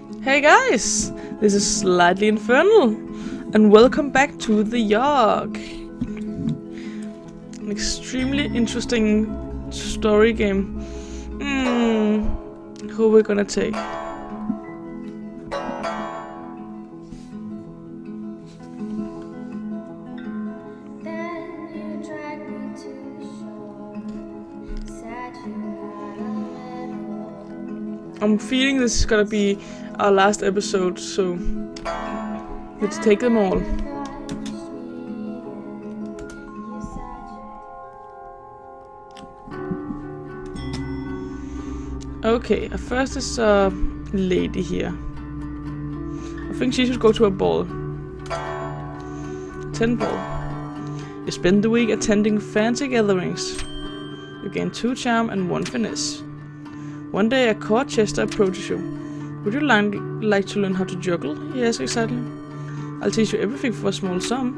Hey guys, this is Slightly Infernal, and welcome back to the yawgh. An extremely interesting story game. Who we're gonna take? I'm feeling this is gonna be our last episode, so let's take them all. Okay, first is a lady here. I think she should go to a ball. 10 ball. You spend the week attending fancy gatherings. You gain 2 charm and 1 finesse. One day a court jester approaches you. Would you like to learn how to juggle? He asks excitedly. I'll teach you everything for a small sum.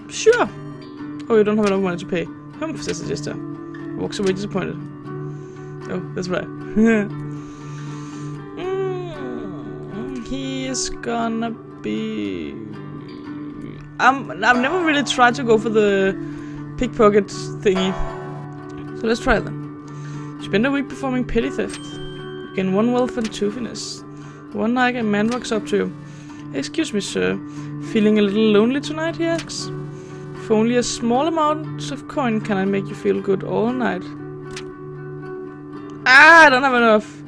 Sure! Oh, you don't have enough money to pay. Says the jester. Walks away disappointed. Oh, that's right. He is gonna be... I've never really tried to go for the pickpocket thingy. So let's try then. Spend a week performing petty theft. You gain 1 wealth and 2 finesse. One night a man walks up to you. Excuse me, sir. Feeling a little lonely tonight, he asks. For only a small amount of coin can I make you feel good all night. I don't have enough.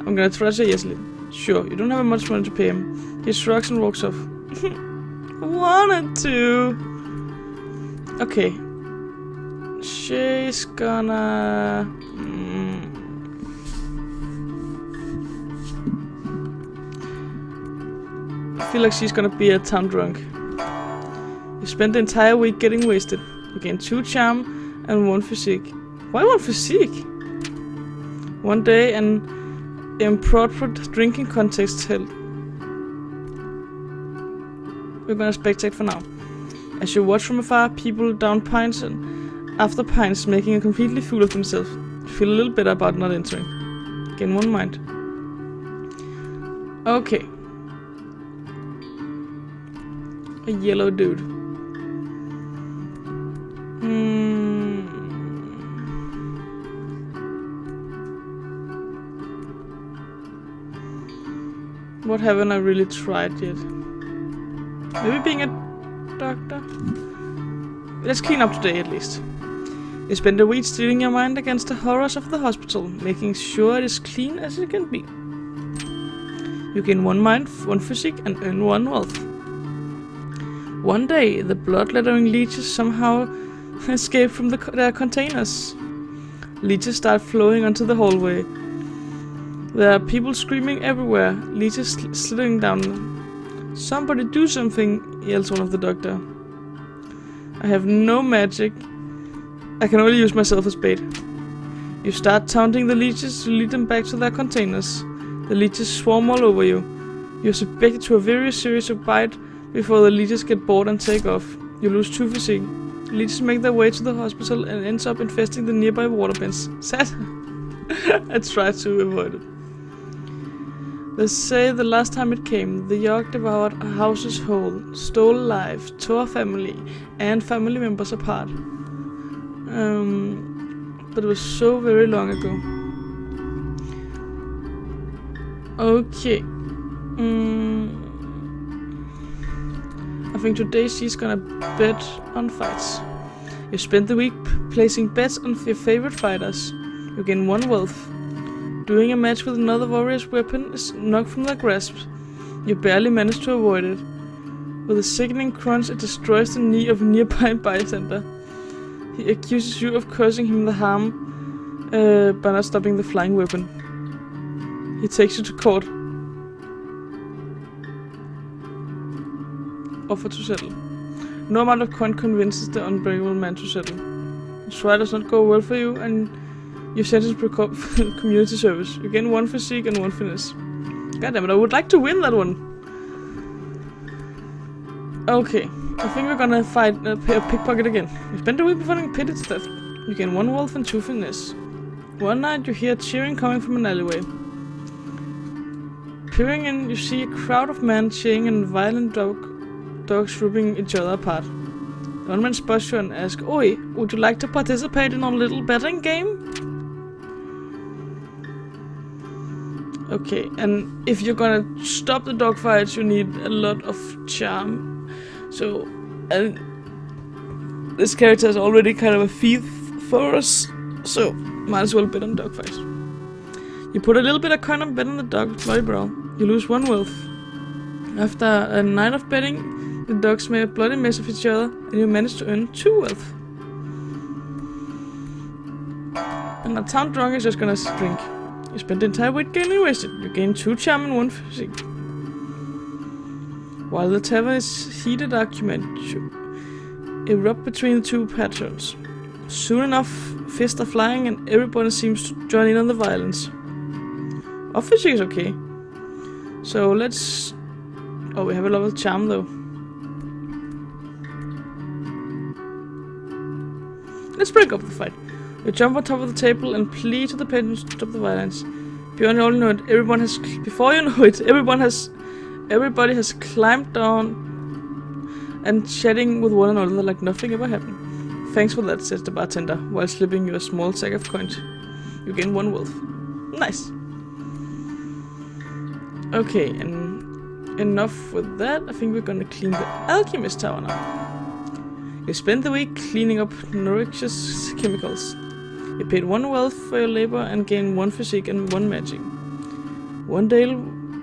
I'm gonna try to say yes, sure, you don't have much money to pay him. He shrugs and walks off. Wanted to. Okay. She's gonna... I feel like she's gonna be a town drunk. You spend the entire week getting wasted. You gain 2 charm and 1 physique. Why 1 physique? One day an improper drinking contest held. We're gonna spectate for now. As you watch from afar, people down pines and after pines making a completely fool of themselves. You feel a little better about not entering. Gain 1 mind. Okay. A yellow dude. What haven't I really tried yet? Maybe being a doctor? Let's clean up today at least. You spend a week steeling your mind against the horrors of the hospital, making sure it is clean as it can be. You gain 1 mind, 1 physique, and earn 1 wealth. One day, the blood-lettering leeches somehow escape from their containers. Leeches start flowing onto the hallway. There are people screaming everywhere, leeches slithering down. Somebody do something, yells one of the doctor. I have no magic. I can only use myself as bait. You start taunting the leeches to lead them back to their containers. The leeches swarm all over you. You're subjected to a very series of bites before the leeches get bored and take off. You lose 2 physique. Leeches make their way to the hospital and ends up infesting the nearby water bins. Sad. I tried to avoid it. They say the last time it came, the yawgh devoured houses whole, stole lives, tore family and family members apart. But it was so very long ago. Okay. I think today she's gonna bet on fights. You spend the week placing bets on your favorite fighters. You gain 1 wealth. Doing a match with another warrior's weapon is knocked from their grasp. You barely manage to avoid it. With a sickening crunch, it destroys the knee of a nearby bystander. He accuses you of causing him the harm by not stopping the flying weapon. He takes you to court. Offer to settle. No amount of coin convinces the unbreakable man to settle. The trial does not go well for you, and you're sentenced to community service. You gain 1 physique and 1 finesse. Goddammit, I would like to win that one. Okay, I think we're gonna fight a pickpocket again. You spend a week performing petty theft. You gain 1 wealth and 2 finesse. One night you hear cheering coming from an alleyway. Peering in, you see a crowd of men cheering and violent dogs ripping each other apart. One man spots you and asks, "Oi, would you like to participate in our little betting game?" Okay, and if you're gonna stop the dogfights, you need a lot of charm. So, and this character is already kind of a thief for us, so might as well bet on dogfights. You put a little bit of coin on bet on the dog's bloody brow. You lose 1 wealth. After a night of betting, the dogs made a bloody mess of each other, and you manage to earn 2 wealth. And a town drunk is just gonna drink. You spend the entire week getting wasted. You gain 2 charm and 1 physique. While the tavern is heated argument erupt between the two patrons. Soon enough, fists are flying and everybody seems to join in on the violence. Our physique is okay. So let's... Oh, we have a lot of charm though. Let's break up the fight. You jump on top of the table and plead to the patrons to stop the violence. Before you know it, everybody has climbed down and chatting with one another like nothing ever happened. Thanks for that, says the bartender, while slipping you a small sack of coins. You gain 1 wealth. Nice. Okay, and enough with that. I think we're gonna clean the alchemist tower now. You spend the week cleaning up noxious chemicals. You paid 1 wealth for your labor and gain 1 physique and 1 magic. One day,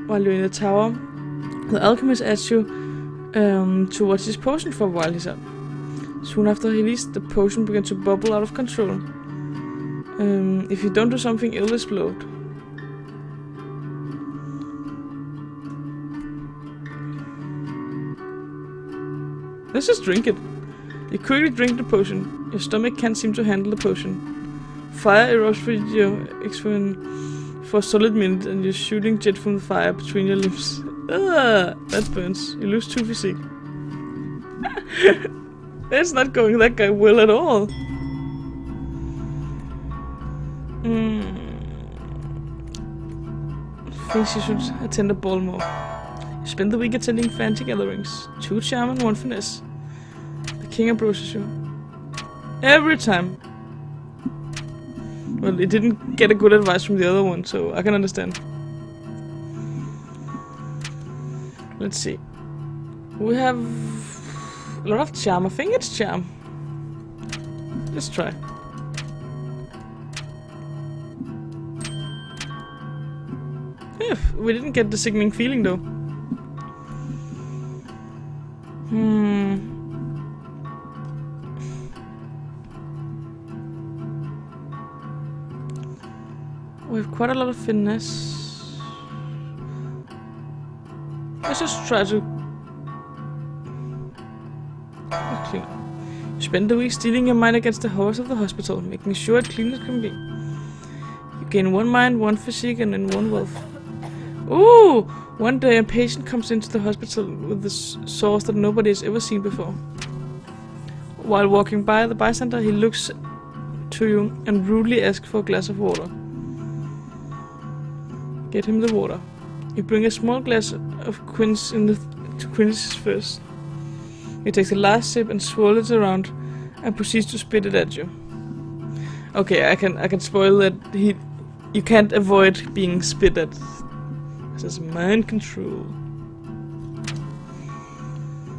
while you're in the tower, the alchemist asks you to watch his potion for a while, he said. Soon after he leaves, the potion begins to bubble out of control. If you don't do something, it'll explode. Let's just drink it. You quickly drink the potion. Your stomach can't seem to handle the potion. Fire erupts from your extremity for a solid minute, and you're shooting jet from the fire between your lips. That burns. You lose 2 physique. It's not going that guy well at all. Thinks you should attend a ball more. You spend the week attending fancy gatherings. 2 charm and 1 finesse. The king approaches you. Every time. Well, it didn't get a good advice from the other one, so I can understand. Let's see. We have a lot of charm. I think it's charm. Let's try. Yeah, we didn't get the sickening feeling though. We have quite a lot of finesse. Let's just try to clean up. You spend the week stealing your mind against the horrors of the hospital, making sure it clean as can be. You gain 1 mind, 1 physique, and then 1 wealth. Ooh! One day a patient comes into the hospital with the sores that nobody has ever seen before. While walking by the bystander, he looks to you and rudely asks for a glass of water. Get him the water. You bring a small glass of quince to quench his thirst. He takes a last sip and swirls it around and proceeds to spit it at you. Okay, I can spoil that you can't avoid being spit at. This is mind control.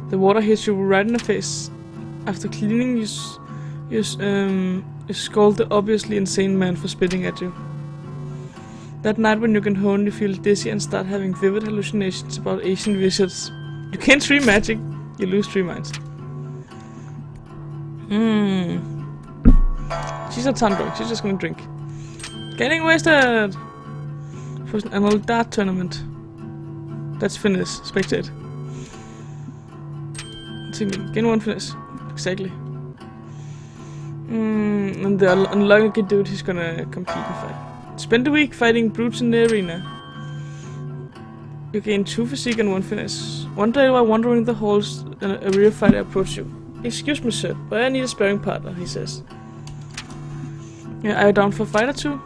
The water hits you right in the face. After cleaning, you scold the obviously insane man for spitting at you. That night when you get home, you feel dizzy and start having vivid hallucinations about Asian wizards. You gain 3 magic, you lose 3 minds. She's not town drunk, she's just gonna drink. Getting wasted! For an annual dart tournament. That's finesse, spectate. Gain 1 finesse. Exactly. And the unlucky dude, he's gonna compete and fight. Spend a week fighting brutes in the arena. You gain 2 physique and 1 finesse. One day while wandering in the halls, a real fighter approaches you. Excuse me, sir, but I need a sparring partner, he says. Yeah, are you down for a fight or 2?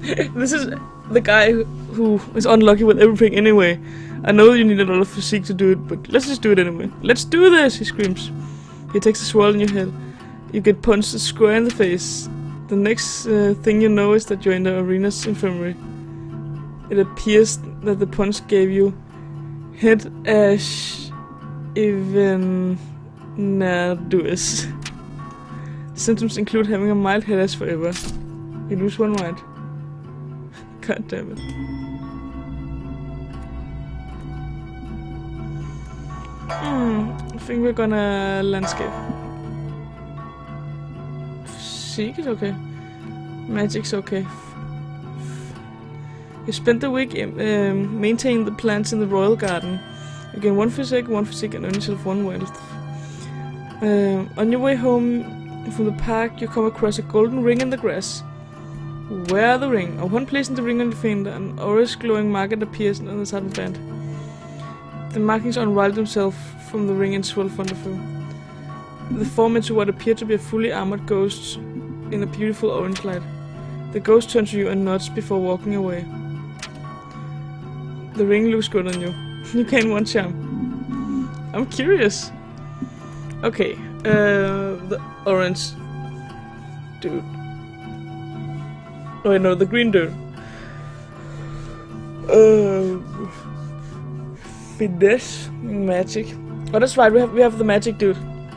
This is the guy who is unlucky with everything anyway. I know you need a lot of physique to do it, but let's just do it anyway. Let's do this, he screams. He takes a swirl in your head. You get punched square in the face. The next thing you know is that you're in the arena's infirmary. It appears that the punch gave you head ash evenadus. Symptoms include having a mild headache forever. You lose one mind. God damn it. I think we're gonna landscape. Physique is okay. Magic's okay. You spent the week maintaining the plants in the royal garden. You gain one physique, and earn yourself one wealth. On your way home from the park, you come across a golden ring in the grass. Wear the ring. Upon placing the ring on your finger, an orange glowing market appears on the side of the band. The markings unroll themselves from the ring and swirl in front of you. They form into what appear to be a fully armored ghost in a beautiful orange light. The ghost turns to you and nods before walking away. The ring looks good on you. You gain one charm. I'm curious. Okay, the orange dude. Oh, wait, no, the green dude. Finesse, magic. Oh, that's right. We have the magic dude.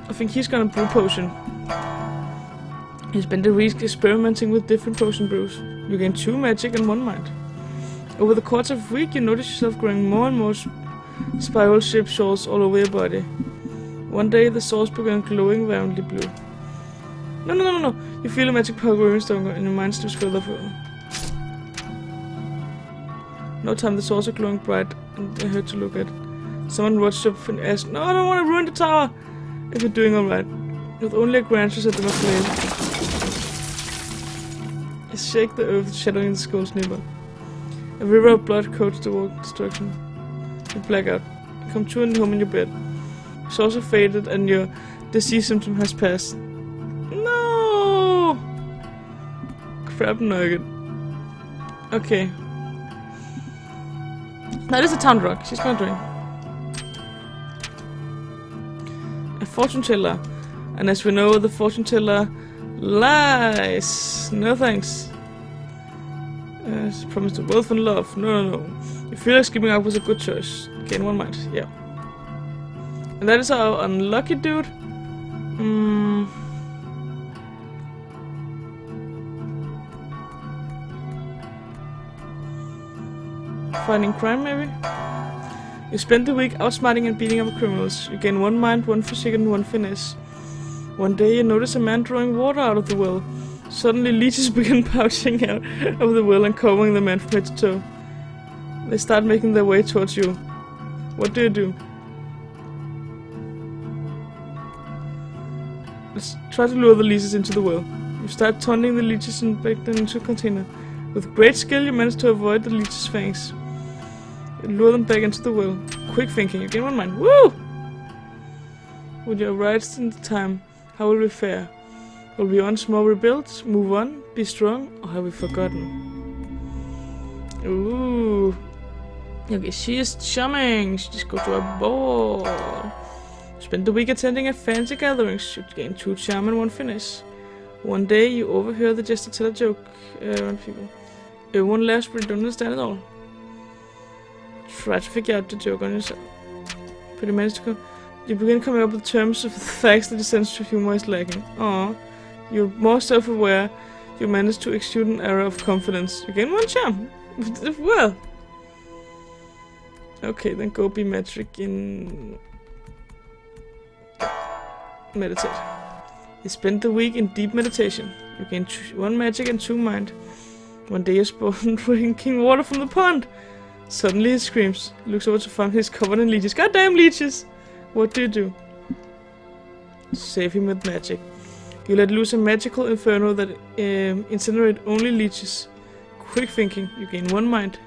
I think he's gonna brew potion. He spent a week experimenting with different potion brews. You gain 2 magic and 1 mind. Over the course of a week, you notice yourself growing more and more spiral-shaped sores all over your body. One day, the sores began glowing violently blue. No. You feel a magic power growing stronger, and your mind slips further forward. No time, the sores are glowing bright, and they're hard to look at. Someone rushed up and asked, "No, I don't want to ruin the tower!" If you're doing alright. With only a glance, you set them aflame. You shake the earth, shattering the skulls nearby. A river of blood coats the walk destruction. You black out. You come to and home in your bed. Sores are faded and your disease symptom has passed. No! Crab nugget. Okay. That is a town rock. She's gonna drink. A fortune teller. And as we know, the fortune teller lies. No thanks. Promised wealth and love. No. You feel like skipping out was a good choice. Gain 1 mind. Yeah. And that is our unlucky dude. Fighting crime, maybe? You spend the week outsmarting and beating up criminals. You gain 1 mind, 1 physique, and 1 finesse. One day you notice a man drawing water out of the well. Suddenly leeches begin pouching out of the well and covering the man from head to toe. They start making their way towards you. What do you do? Let's try to lure the leeches into the well. You start turning the leeches and break them into a container. With great skill you manage to avoid the leeches' fangs. You lure them back into the well. Quick thinking, you gain 1 mind. Woo! When you arrive in the time, how will we fare? Will we once more rebuild, move on, be strong, or have we forgotten? Ooh. Okay, she is charming. She just go to a ball. Spend the week attending a fancy gathering. Should gain 2 charm and 1 finesse. One day you overhear the jester tell a joke around people. Everyone laughs but you don't understand it all. Try to figure out the joke on yourself. But you manage to you begin coming up with terms of the facts that your sense of humor is lacking. Aww. You're more self-aware. You manage to exude an aura of confidence. You gain 1 charm. Well. Okay, then go be magic in... meditate. You spend the week in deep meditation. You gain 1 magic and 2 mind. One day you're spotted drinking water from the pond. Suddenly he screams. He looks over to find he's covered in leeches. Goddamn leeches! What do? Save him with magic. You let loose a magical inferno that incinerate only leeches. Quick thinking. You gain 1 mind.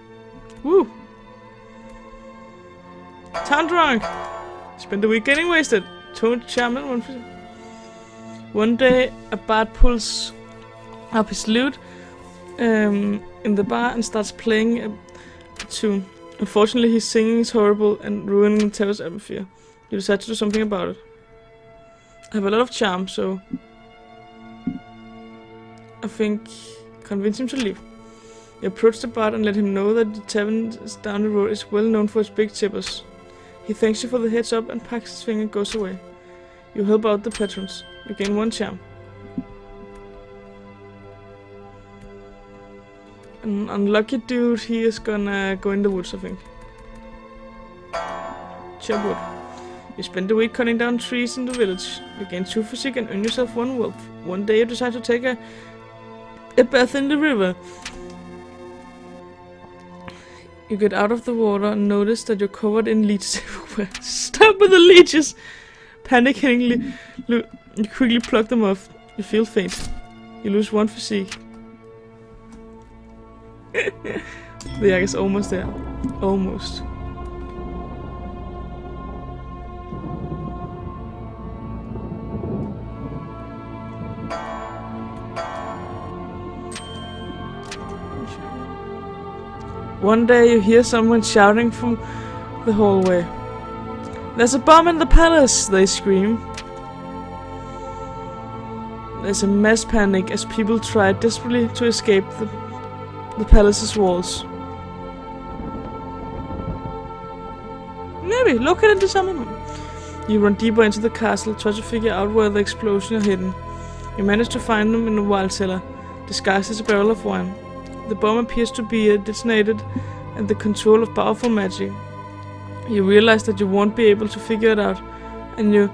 Woo! Town drunk! Spend the week getting wasted. 2 charm and 1 physique. One day, a bard pulls up his lute in the bar and starts playing a tune. Unfortunately, his singing is horrible and ruining the terrace atmosphere. You decide to do something about it. I have a lot of charm, so I think convince him to leave. You approach the bar and let him know that the tavern down the road is well known for its big tippers. He thanks you for the heads up and packs his finger and goes away. You help out the patrons. You gain 1 charm. An unlucky dude, he is gonna go in the woods, I think. Chop wood. You spend the week cutting down trees in the village. You gain 2 physique and earn yourself 1 wealth. One day you decide to take a bath in the river. You get out of the water and notice that you're covered in leeches everywhere. Stop with the leeches! Panicking, you quickly pluck them off. You feel faint. You lose 1 physique. The yawgh is almost there. Almost. One day you hear someone shouting from the hallway. "There's a bomb in the palace!" they scream. There's a mass panic as people try desperately to escape the palace's walls. Maybe located the summer. You run deeper into the castle, try to figure out where the explosion are hidden. You manage to find them in a wine cellar, disguised as a barrel of wine. The bomb appears to be detonated and the control of powerful magic. You realize that you won't be able to figure it out, and you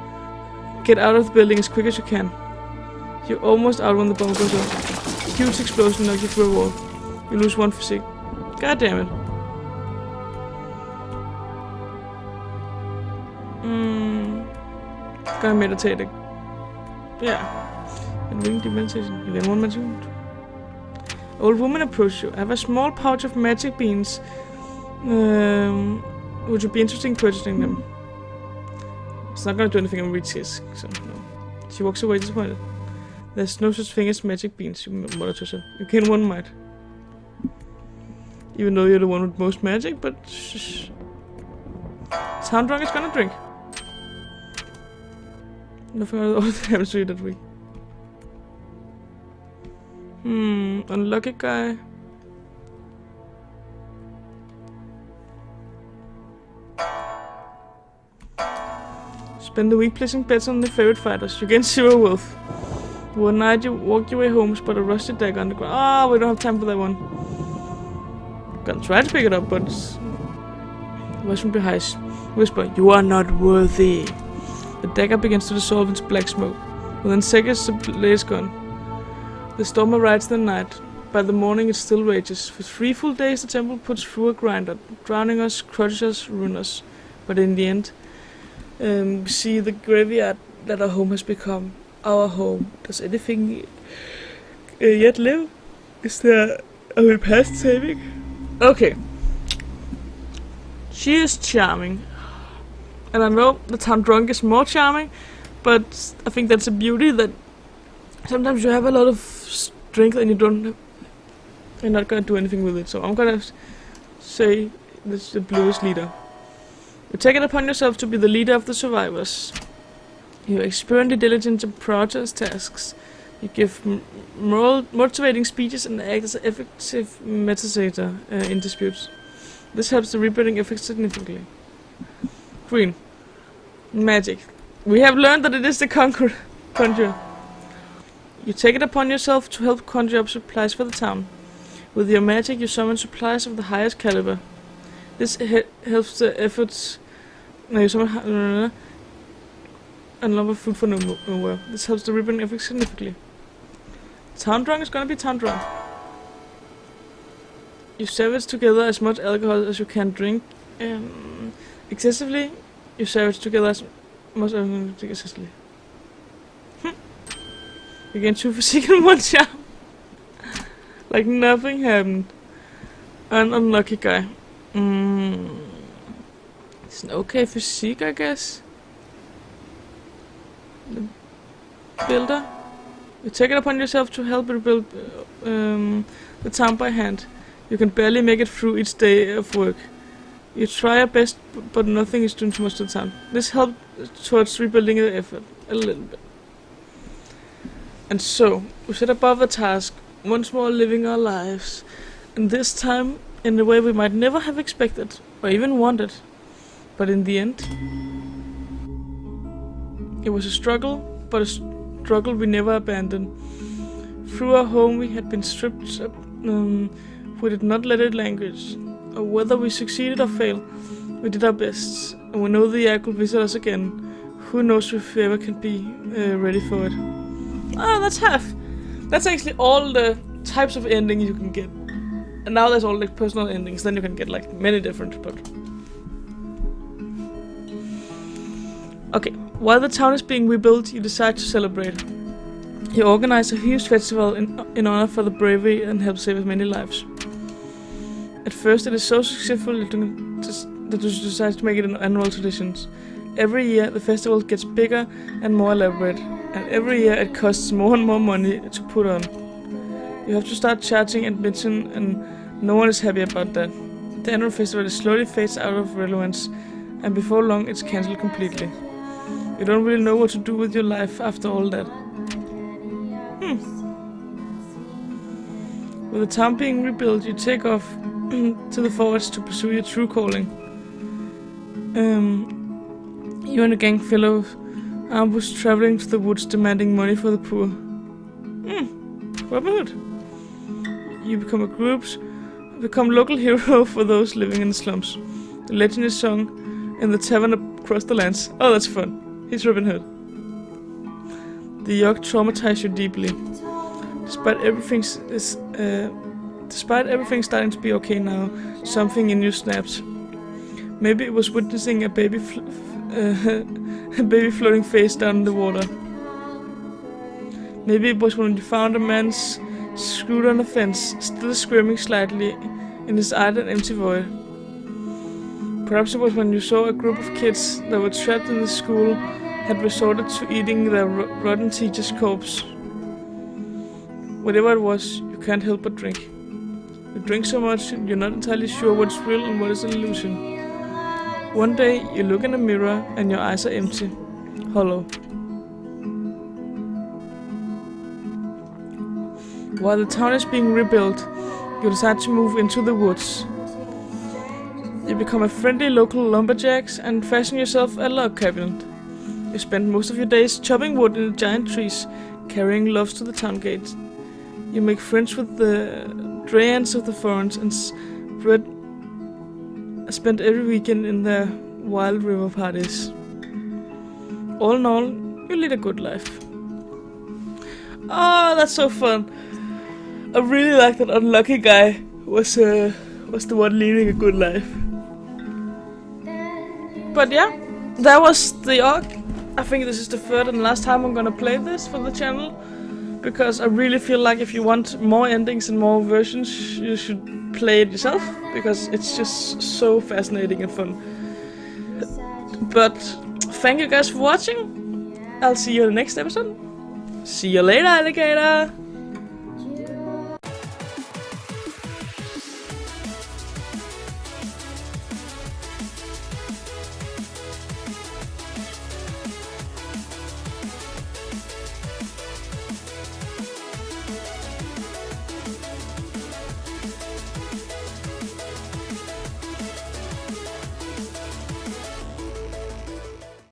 get out of the building as quick as you can. You're almost out when the bomb goes off. A huge explosion knocks you through a wall. You lose 1 physique. God damn it. Gonna meditate. Yeah. And doing deep meditation. You get 1 magic wound. Old woman approaches you. I have a small pouch of magic beans. Would you be interested in purchasing them? It's not gonna do anything on Reach's, so no. She walks away disappointed. There's no such thing as magic beans, you mutter to yourself. You gain 1 might. Even though you're the one with most magic, but shh. Town drunk is gonna drink. Nothing else happens to you that week. Unlucky guy. Spend the week placing bets on the favorite fighters. You gain 0 wealth. One night you walk your way home, spot a rusty dagger on the ground. Ah, we don't have time for that one. Gonna try to pick it up, but voice from behind whisper, "You are not worthy." The dagger begins to dissolve into black smoke. Within seconds, the blade is gone. The storm arrives in the night. By the morning, it still rages. For 3 full days, the temple puts through a grinder, drowning us, crushes us, ruins us. But in the end, we see the graveyard that our home has become. Our home. Does anything yet live? Is there a past saving? Okay. She is charming. And I know the town drunk is more charming, but I think that's a beauty that sometimes you have a lot of strength and you're not gonna do anything with it. So I'm gonna say this is the bluest leader. You take it upon yourself to be the leader of the survivors. You experience diligence and prioritize tasks. You give motivating speeches and act as an effective mediator in disputes. This helps the rebuilding effect significantly. Green. Magic. We have learned that it is the conjurer. You take it upon yourself to help conjure up supplies for the town. With your magic, you summon supplies of the highest caliber. This helps the efforts. No, you summon a lump of food for nowhere. This helps the rebuilding effect significantly. Town drunk is gonna be town drunk. You savage together as much alcohol as you can drink. Excessively, you savage together as much alcohol as you can drink excessively. You gain 2 physique and 1 charm. Like nothing happened. An unlucky guy. It's an okay physique, I guess. The builder. You take it upon yourself to help rebuild the town by hand. You can barely make it through each day of work. You try your best, but nothing is doing too much to the town. This helped towards rebuilding the effort a little bit. And so, we set above the task, once more living our lives, and this time in a way we might never have expected, or even wanted. But in the end, it was a struggle, but a struggle we never abandoned. Through our home we had been stripped, we did not let it languish. Or whether we succeeded or failed, we did our best, and we know the yawgh will visit us again. Who knows if we ever can be ready for it. Ah, that's half. That's actually all the types of ending you can get. And now there's all the personal endings, then you can get like many different, but... Okay, while the town is being rebuilt, you decide to celebrate. You organize a huge festival in honor for the bravery and help save many lives. At first it is so successful that you decide to make it an annual tradition. Every year the festival gets bigger and more elaborate, and every year it costs more and more money to put on. You have to start charging admission, and no one is happy about that. The annual festival slowly fades out of relevance, and before long it's cancelled completely. You don't really know what to do with your life after all that. With the town being rebuilt, you take off to the forest to pursue your true calling. You and a gang fellow ambush traveling to the woods demanding money for the poor. Robin Hood. You become local hero for those living in the slums. The legend is sung in the tavern across the lands. Oh, that's fun. He's Robin Hood. The yawgh traumatized you deeply. Despite everything starting to be okay now, something in you snapped. Maybe it was witnessing a baby floating face down in the water. Maybe it was when you found a man screwed on a fence, still screaming slightly in his eyed and empty void. Perhaps it was when you saw a group of kids that were trapped in the school had resorted to eating their rotten teacher's corpse. Whatever it was, you can't help but drink. You drink so much, you're not entirely sure what's real and what is an illusion. One day, you look in a mirror and your eyes are empty, hollow. While the town is being rebuilt, you decide to move into the woods. You become a friendly local lumberjack and fashion yourself a log cabin. You spend most of your days chopping wood in the giant trees, carrying logs to the town gate. You make friends with the Drayans of the forest and spend every weekend in their wild river parties. All in all, you lead a good life. Oh, that's so fun. I really like that unlucky guy was the one leading a good life. But yeah, that was the yawgh. I think this is the third and last time I'm gonna play this for the channel, because I really feel like if you want more endings and more versions, you should play it yourself, because it's just so fascinating and fun. But thank you guys for watching. I'll see you in the next episode. See you later, alligator!